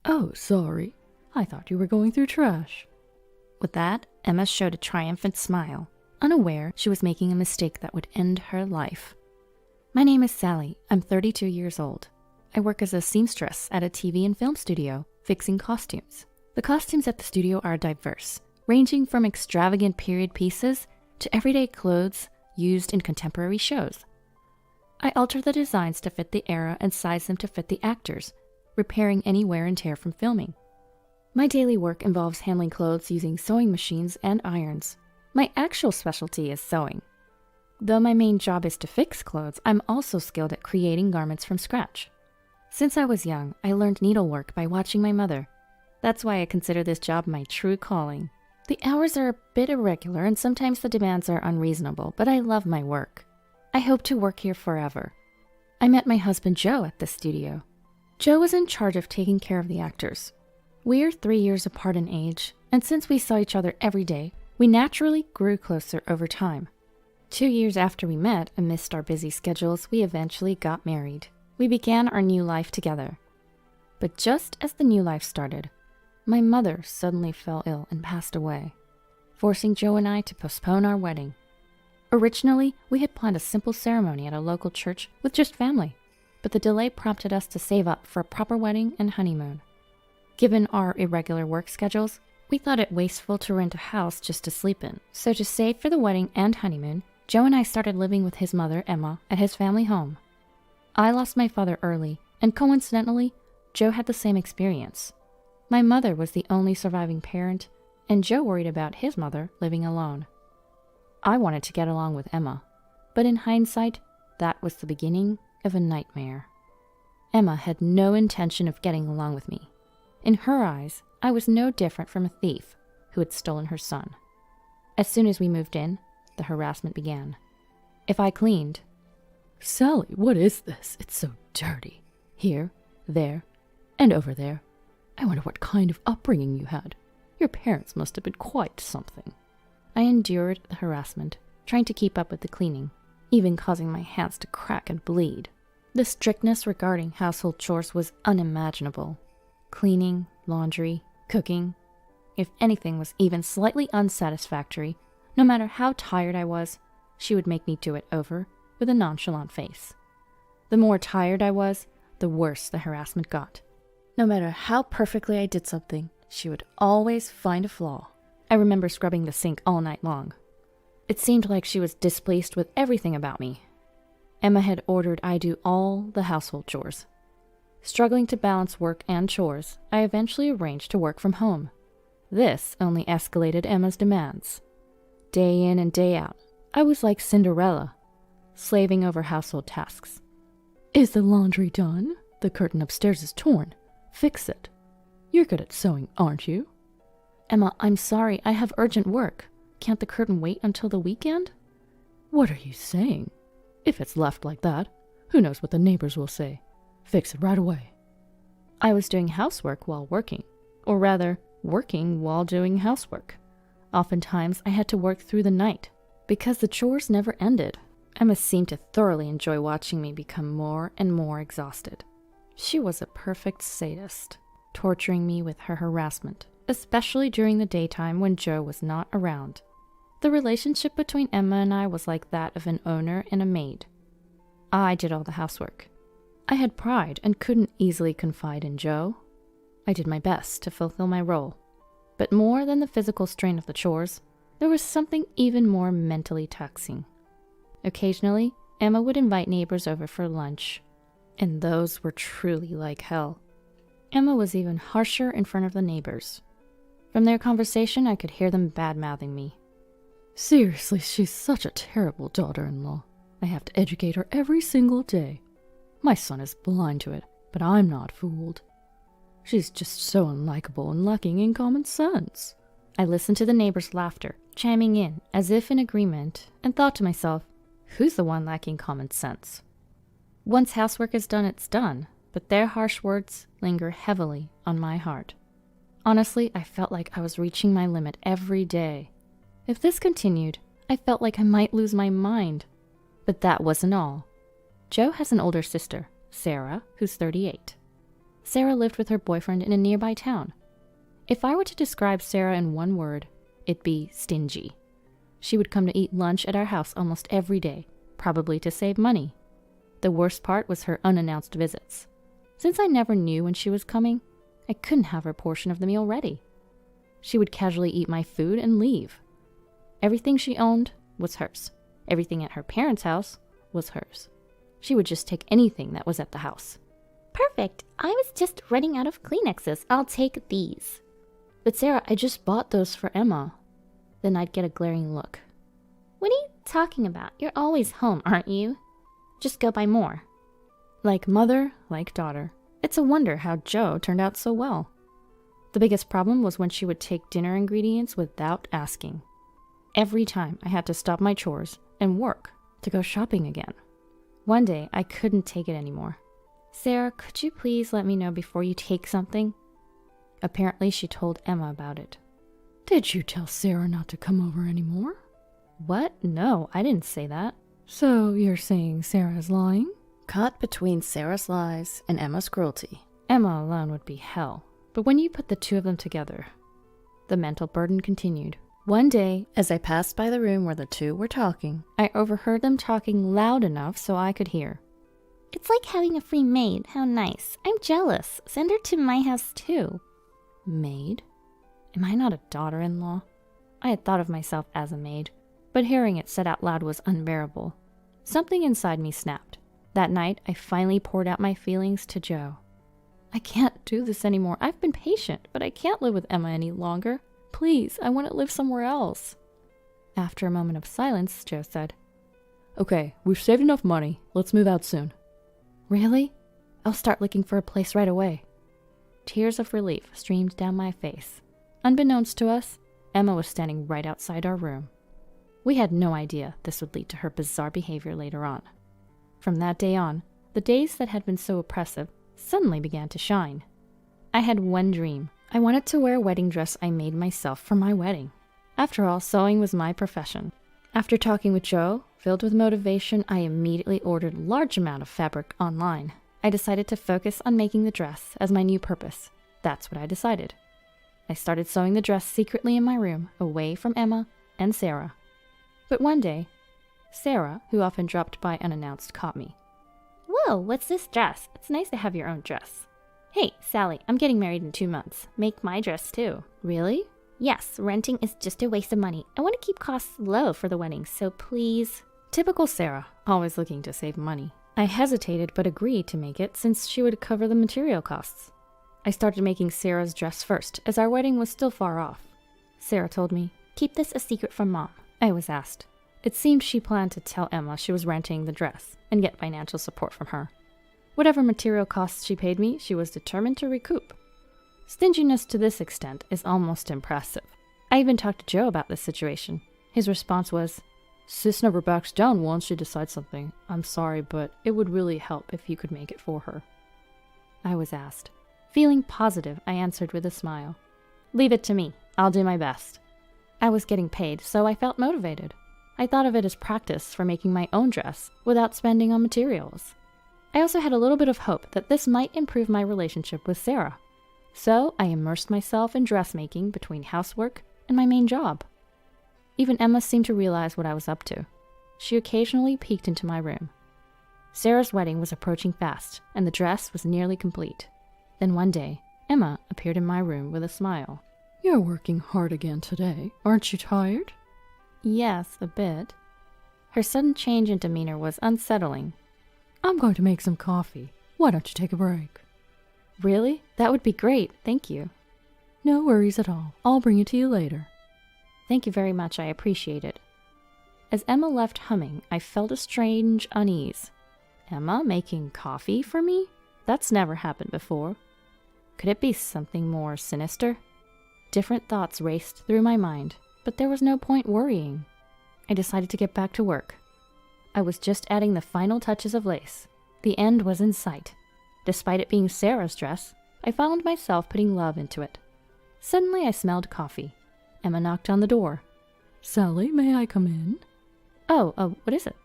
Oh, sorry. I thought you were going through trash. With that, Emma showed a triumphant smile, unaware she was making a mistake that would end her life. My name is Sally. I'm 32 years old. I work as a seamstress at a TV and film studio, fixing costumes. The costumes at the studio are diverse, ranging from extravagant period pieces to everyday clothes used in contemporary shows. I alter the designs to fit the era and size them to fit the actors, repairing any wear and tear from filming. My daily work involves handling clothes using sewing machines and irons. My actual specialty is sewing. Though my main job is to fix clothes, I'm also skilled at creating garments from scratch. Since I was young, I learned needlework by watching my mother. That's why I consider this job my true calling. The hours are a bit irregular and sometimes the demands are unreasonable, but I love my work. I hope to work here forever. I met my husband Joe at the studio. Joe was in charge of taking care of the actors. We're 3 years apart in age, and since we saw each other every day, we naturally grew closer over time. 2 years after we met, amidst our busy schedules, we eventually got married. We began our new life together. But just as the new life started, my mother suddenly fell ill and passed away, forcing Joe and I to postpone our wedding. Originally, we had planned a simple ceremony at a local church with just family, but the delay prompted us to save up for a proper wedding and honeymoon. Given our irregular work schedules, we thought it wasteful to rent a house just to sleep in. So to save for the wedding and honeymoon, Joe and I started living with his mother, Emma, at his family home. I lost my father early, and coincidentally, Joe had the same experience. My mother was the only surviving parent, and Joe worried about his mother living alone. I wanted to get along with Emma, but in hindsight, that was the beginning of a nightmare. Emma had no intention of getting along with me. In her eyes, I was no different from a thief who had stolen her son. As soon as we moved in, the harassment began. If I cleaned, Sally, what is this? It's so dirty. Here, there, and over there. I wonder what kind of upbringing you had. Your parents must have been quite something. I endured the harassment, trying to keep up with the cleaning, even causing my hands to crack and bleed. The strictness regarding household chores was unimaginable. Cleaning, laundry, cooking. If anything was even slightly unsatisfactory, no matter how tired I was, she would make me do it over with a nonchalant face. The more tired I was, the worse the harassment got. No matter how perfectly I did something, she would always find a flaw. I remember scrubbing the sink all night long. It seemed like she was displeased with everything about me. Emma had ordered I do all the household chores. Struggling to balance work and chores, I eventually arranged to work from home. This only escalated Emma's demands. Day in and day out, I was like Cinderella, slaving over household tasks. Is the laundry done? The curtain upstairs is torn. Fix it. You're good at sewing, aren't you? Emma, I'm sorry, I have urgent work. Can't the curtain wait until the weekend? What are you saying? If it's left like that, who knows what the neighbors will say. Fix it right away. I was doing housework while working, or rather, working while doing housework. Oftentimes, I had to work through the night, because the chores never ended. Emma seemed to thoroughly enjoy watching me become more and more exhausted. She was a perfect sadist, torturing me with her harassment, especially during the daytime when Joe was not around. The relationship between Emma and I was like that of an owner and a maid. I did all the housework. I had pride and couldn't easily confide in Joe. I did my best to fulfill my role. But more than the physical strain of the chores, there was something even more mentally taxing. Occasionally, Emma would invite neighbors over for lunch, and those were truly like hell. Emma was even harsher in front of the neighbors. From their conversation, I could hear them bad-mouthing me. Seriously, she's such a terrible daughter-in-law. I have to educate her every single day. My son is blind to it, but I'm not fooled. She's just so unlikable and lacking in common sense. I listened to the neighbors' laughter, chiming in as if in agreement, and thought to myself, who's the one lacking common sense? Once housework is done, it's done, but their harsh words linger heavily on my heart. Honestly, I felt like I was reaching my limit every day. If this continued, I felt like I might lose my mind. But that wasn't all. Joe has an older sister, Sarah, who's 38. Sarah lived with her boyfriend in a nearby town. If I were to describe Sarah in one word, it'd be stingy. She would come to eat lunch at our house almost every day, probably to save money. The worst part was her unannounced visits. Since I never knew when she was coming, I couldn't have her portion of the meal ready. She would casually eat my food and leave. Everything she owned was hers. Everything at her parents' house was hers. She would just take anything that was at the house. Perfect. I was just running out of Kleenexes. I'll take these. But Sarah, I just bought those for Emma. Then I'd get a glaring look. What are you talking about? You're always home, aren't you? Just go buy more. Like mother, like daughter. It's a wonder how Jo turned out so well. The biggest problem was when she would take dinner ingredients without asking. Every time I had to stop my chores and work to go shopping again. One day, I couldn't take it anymore. Sarah, could you please let me know before you take something? Apparently, she told Emma about it. Did you tell Sarah not to come over anymore? What? No, I didn't say that. So you're saying Sarah's lying? Caught between Sarah's lies and Emma's cruelty. Emma alone would be hell. But when you put the two of them together, the mental burden continued. One day, As I passed by the room where the two were talking, I overheard them talking loud enough so I could hear. It's like having a free maid. How nice. I'm jealous. Send her to my house too. Maid? Am I not a daughter-in-law? I had thought of myself as a maid, but hearing it said out loud was unbearable. Something inside me snapped. That night, I finally poured out my feelings to Jo. I can't do this anymore. I've been patient, but I can't live with Emma any longer. Please, I want to live somewhere else. After a moment of silence, Jo said, Okay, we've saved enough money. Let's move out soon. Really? I'll start looking for a place right away. Tears of relief streamed down my face. Unbeknownst to us, Emma was standing right outside our room. We had no idea this would lead to her bizarre behavior later on. From that day on, the days that had been so oppressive suddenly began to shine. I had one dream. I wanted to wear a wedding dress I made myself for my wedding. After all, sewing was my profession. After talking with Jo, filled with motivation, I immediately ordered a large amount of fabric online. I decided to focus on making the dress as my new purpose. That's what I decided. I started sewing the dress secretly in my room, away from Emma and Sarah. But one day, Sarah, who often dropped by unannounced, caught me. Whoa, what's this dress? It's nice to have your own dress. Hey, Sally, I'm getting married in 2 months. Make my dress too. Really? Yes, renting is just a waste of money. I want to keep costs low for the wedding, so please. Typical Sarah, always looking to save money. I hesitated but agreed to make it since she would cover the material costs. I started making Sarah's dress first, as our wedding was still far off. Sarah told me, Keep this a secret from Mom. I was asked. It seemed she planned to tell Emma she was renting the dress and get financial support from her. Whatever material costs she paid me, she was determined to recoup. Stinginess to this extent is almost impressive. I even talked to Jo about this situation. His response was, Sis never backs down once she decides something. I'm sorry, but it would really help if you could make it for her. I was asked. Feeling positive, I answered with a smile. Leave it to me. I'll do my best. I was getting paid, so I felt motivated. I thought of it as practice for making my own dress without spending on materials. I also had a little bit of hope that this might improve my relationship with Sarah. So I immersed myself in dressmaking between housework and my main job. Even Emma seemed to realize what I was up to. She occasionally peeked into my room. Sarah's wedding was approaching fast, and the dress was nearly complete. Then one day, Emma appeared in my room with a smile. You're working hard again today. Aren't you tired? Yes, a bit. Her sudden change in demeanor was unsettling. I'm going to make some coffee. Why don't you take a break? Really? That would be great, thank you. No worries at all. I'll bring it to you later. Thank you very much, I appreciate it. As Emma left humming, I felt a strange unease. Emma making coffee for me? That's never happened before. Could it be something more sinister? Different thoughts raced through my mind, but there was no point worrying. I decided to get back to work. I was just adding the final touches of lace. The end was in sight. Despite it being Sarah's dress, I found myself putting love into it. Suddenly I smelled coffee. Emma knocked on the door. Sally, may I come in? Oh, what is it?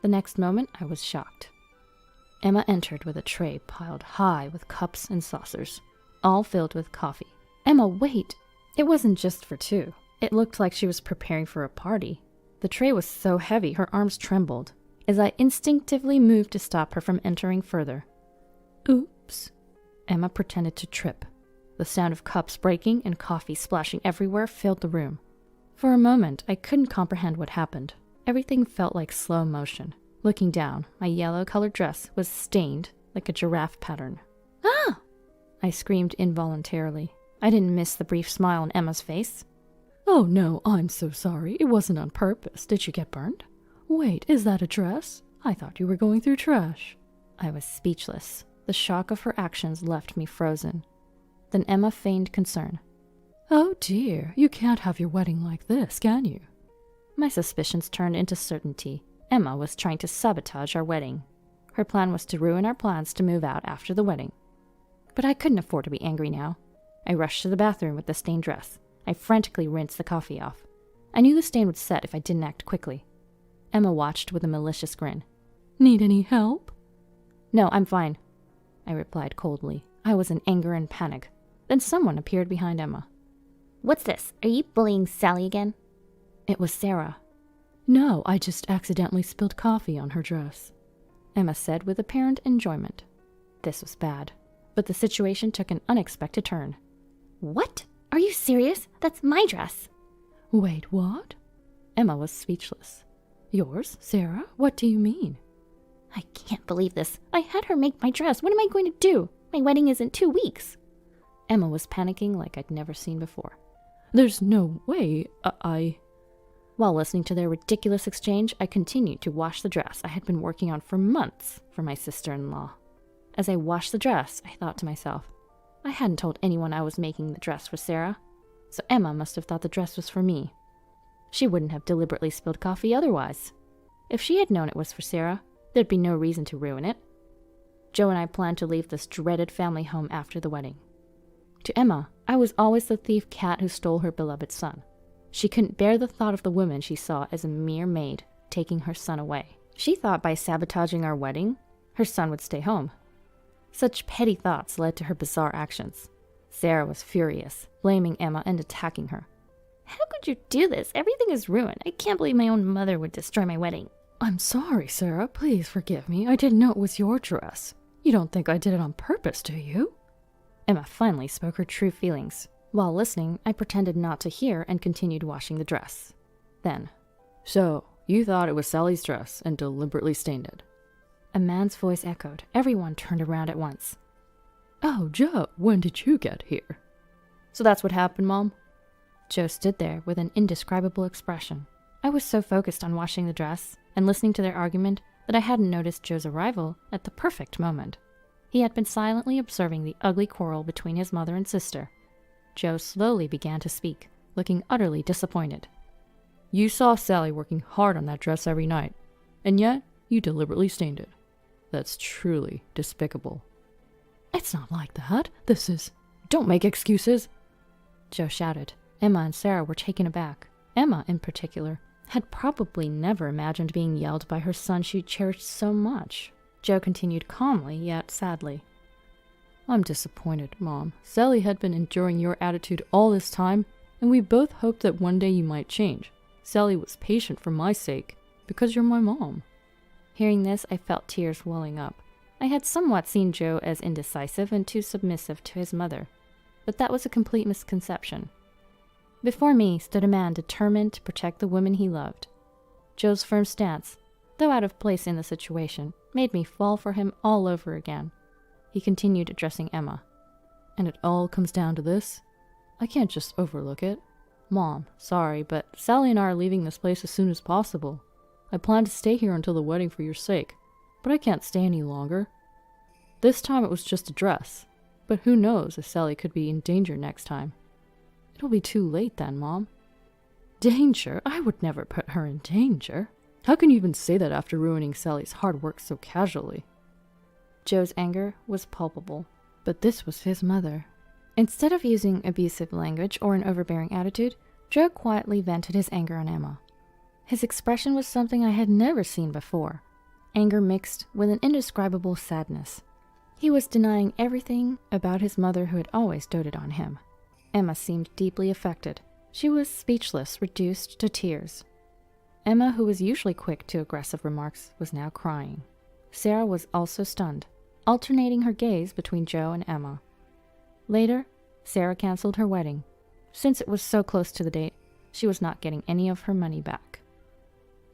The next moment I was shocked. Emma entered with a tray piled high with cups and saucers, all filled with coffee. Emma, wait! It wasn't just for two. It looked like she was preparing for a party. The tray was so heavy her arms trembled, as I instinctively moved to stop her from entering further. Oops. Emma pretended to trip. The sound of cups breaking and coffee splashing everywhere filled the room. For a moment, I couldn't comprehend what happened. Everything felt like slow motion. Looking down, my yellow-colored dress was stained like a giraffe pattern. Ah! I screamed involuntarily. I didn't miss the brief smile on Emma's face. Oh no, I'm so sorry. It wasn't on purpose. Did you get burned? Wait, is that a dress? I thought you were going through trash. I was speechless. The shock of her actions left me frozen. Then Emma feigned concern. Oh dear, you can't have your wedding like this, can you? My suspicions turned into certainty. Emma was trying to sabotage our wedding. Her plan was to ruin our plans to move out after the wedding. But I couldn't afford to be angry now. I rushed to the bathroom with the stained dress. I frantically rinsed the coffee off. I knew the stain would set if I didn't act quickly. Emma watched with a malicious grin. Need any help? No, I'm fine, I replied coldly. I was in anger and panic. Then someone appeared behind Emma. What's this? Are you bullying Sally again? It was Sarah. No, I just accidentally spilled coffee on her dress, Emma said with apparent enjoyment. This was bad, but the situation took an unexpected turn. What? Are you serious? That's my dress. Wait, what? Emma was speechless. Yours, Sarah? What do you mean? I can't believe this. I had her make my dress. What am I going to do? My wedding is in 2 weeks. Emma was panicking like I'd never seen before. There's no way. While listening to their ridiculous exchange, I continued to wash the dress I had been working on for months for my sister-in-law. As I washed the dress, I thought to myself, I hadn't told anyone I was making the dress for Sarah, so Emma must have thought the dress was for me. She wouldn't have deliberately spilled coffee otherwise. If she had known it was for Sarah, there'd be no reason to ruin it. Joe and I planned to leave this dreaded family home after the wedding. To Emma, I was always the thief cat who stole her beloved son. She couldn't bear the thought of the woman she saw as a mere maid taking her son away. She thought by sabotaging our wedding, her son would stay home. Such petty thoughts led to her bizarre actions. Sarah was furious, blaming Emma and attacking her. How could you do this? Everything is ruined. I can't believe my own mother would destroy my wedding. I'm sorry, Sarah. Please forgive me. I didn't know it was your dress. You don't think I did it on purpose, do you? Emma finally spoke her true feelings. While listening, I pretended not to hear and continued washing the dress. Then, so, you thought it was Sally's dress and deliberately stained it? A man's voice echoed. Everyone turned around at once. Oh, Joe, when did you get here? So that's what happened, Mom? Joe stood there with an indescribable expression. I was so focused on washing the dress and listening to their argument that I hadn't noticed Joe's arrival at the perfect moment. He had been silently observing the ugly quarrel between his mother and sister. Joe slowly began to speak, looking utterly disappointed. You saw Sally working hard on that dress every night, and yet you deliberately stained it. That's truly despicable. It's not like that. This is... Don't make excuses, Joe shouted. Emma and Sarah were taken aback. Emma, in particular, had probably never imagined being yelled by her son she cherished so much. Joe continued calmly, yet sadly. I'm disappointed, Mom. Sally had been enduring your attitude all this time, and we both hoped that one day you might change. Sally was patient for my sake, because you're my mom. Hearing this, I felt tears welling up. I had somewhat seen Joe as indecisive and too submissive to his mother, but that was a complete misconception. Before me stood a man determined to protect the woman he loved. Joe's firm stance, though out of place in the situation, made me fall for him all over again. He continued addressing Emma. And it all comes down to this? I can't just overlook it. Mom, sorry, but Sally and I are leaving this place as soon as possible. I plan to stay here until the wedding for your sake, but I can't stay any longer. This time it was just a dress, but who knows if Sally could be in danger next time. It'll be too late then, Mom. Danger? I would never put her in danger. How can you even say that after ruining Sally's hard work so casually? Joe's anger was palpable, but this was his mother. Instead of using abusive language or an overbearing attitude, Joe quietly vented his anger on Emma. His expression was something I had never seen before. anger mixed with an indescribable sadness. He was denying everything about his mother who had always doted on him. Emma seemed deeply affected. She was speechless, reduced to tears. Emma, who was usually quick to aggressive remarks, was now crying. Sarah was also stunned, alternating her gaze between Joe and Emma. Later, Sarah canceled her wedding. Since it was so close to the date, she was not getting any of her money back.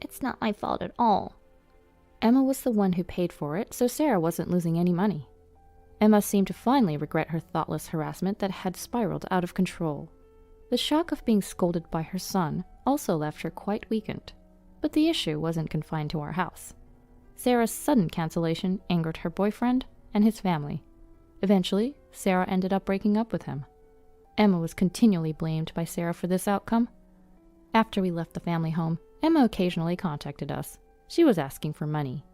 It's not my fault at all. Emma was the one who paid for it, so Sarah wasn't losing any money. Emma seemed to finally regret her thoughtless harassment that had spiraled out of control. The shock of being scolded by her son also left her quite weakened. But the issue wasn't confined to our house. Sarah's sudden cancellation angered her boyfriend and his family. Eventually, Sarah ended up breaking up with him. Emma was continually blamed by Sarah for this outcome. After we left the family home, Emma occasionally contacted us. She was asking for money.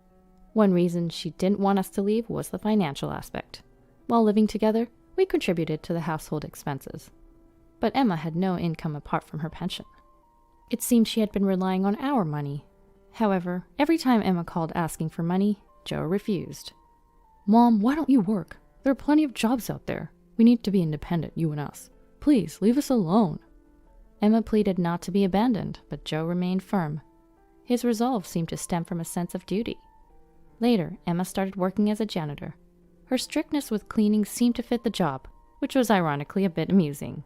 One reason she didn't want us to leave was the financial aspect. While living together, we contributed to the household expenses. But Emma had no income apart from her pension. It seemed she had been relying on our money. However, every time Emma called asking for money, Joe refused. "Mom, why don't you work? There are plenty of jobs out there. We need to be independent, you and us. Please, leave us alone." Emma pleaded not to be abandoned, but Joe remained firm. His resolve seemed to stem from a sense of duty. Later, Emma started working as a janitor. Her strictness with cleaning seemed to fit the job, which was ironically a bit amusing.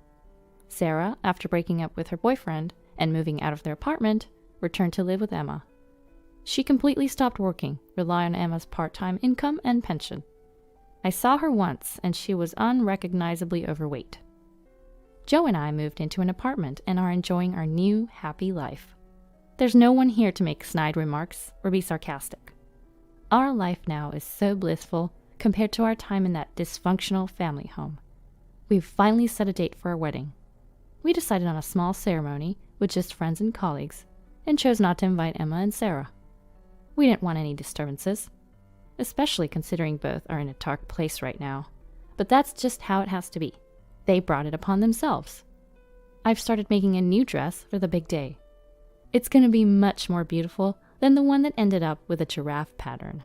Sarah, after breaking up with her boyfriend and moving out of their apartment, returned to live with Emma. She completely stopped working, relying on Emma's part-time income and pension. I saw her once, and she was unrecognizably overweight. Joe and I moved into an apartment and are enjoying our new, happy life. There's no one here to make snide remarks or be sarcastic. Our life now is so blissful compared to our time in that dysfunctional family home. We've finally set a date for our wedding. We decided on a small ceremony with just friends and colleagues, and chose not to invite Emma and Sarah. We didn't want any disturbances, especially considering both are in a dark place right now. But that's just how it has to be. They brought it upon themselves. I've started making a new dress for the big day. It's going to be much more beautiful than the one that ended up with a giraffe pattern.